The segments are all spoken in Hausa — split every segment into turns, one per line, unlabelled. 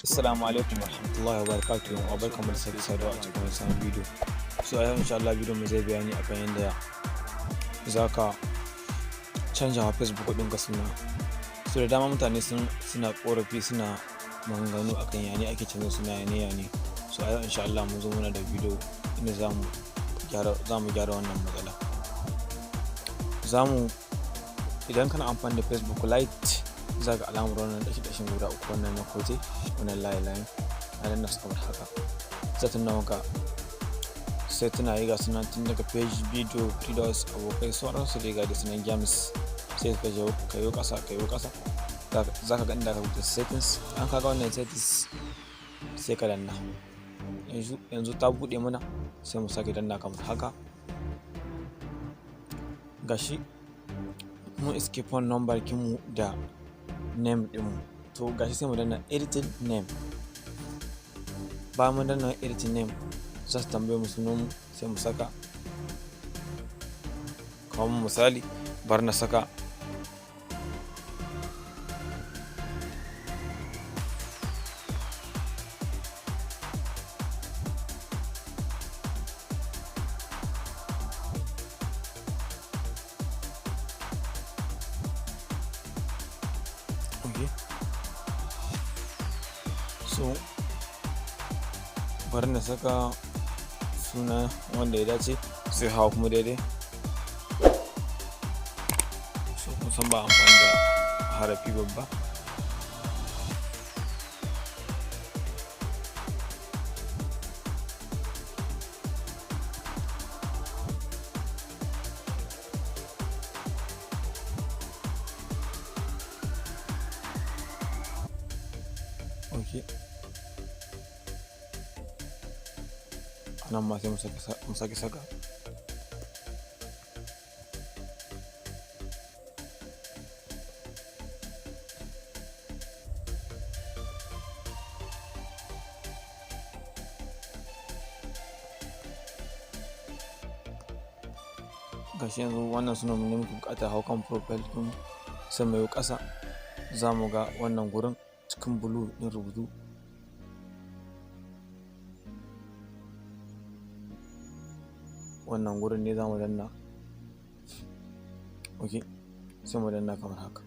Assalamu alaikum warahmatullahi wabarakatuh. Wa barkamu da sake saduwa a cikin wani sabon bidiyo. So a yau insha Allah bidiyon mu zai bayani akan yadda zaka canja wa Facebook ɗinka suna. So da dama mutane suna korafi, suna maganganu akan yane ake canza suna yane. So a yau insha Allah mun zo muna da bidiyo inda zamu gyara wannan matsala. Idan kana amfani da Facebook Lite, za ka alamar wannan dashin guda uku, wannan na kote, wannan layin a nan nasu kamar haka. Za ta nuna maka sai tana yi ga sunan tun daga page, video, videos, abokai, sauransu dai ga da sunan games. Sai ka je ka yi ƙasa za ka ga inda ka rubuta settings. An kaga wannan settings sai ka danna. Yanzu ta buɗe mana, sai mu sake danna kamar haka. Gashi mun iske phone number kinmu da name ɗinmu, to gashi sai mu danna editing name. Bayan mun danna editing name, za su tambaye mu sunan mu, sai mu saka kamar misali bar na saka so bari na saka suna wanda ya dace, sai hawa kuma daidai. So kusan ba amfani da harafi babba. Okay. Nan ma sai mu sake saka. Gashi yanzu wannan sunan mu ne muke bukata, hau kan profile ɗin, sai mu yi ƙasa. Za mu ga wannan gurin cikin blue ɗin rubutu. Wannan gurin ne za mu danna. Ok, sai mu danna kamar haka.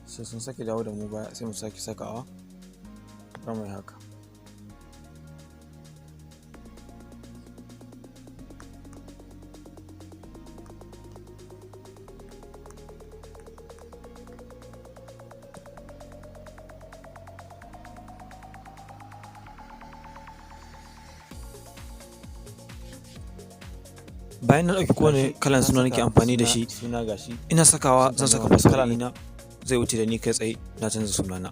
Sai sun sake dawo da mu baya, sai mu sake sakawa. Za mu yi haka. Bayan na ɗauki kowane kalan suna nake amfani da shi, ina sakawa zan saka fasara na zai wuce da ni kai tsaye na canza sunana.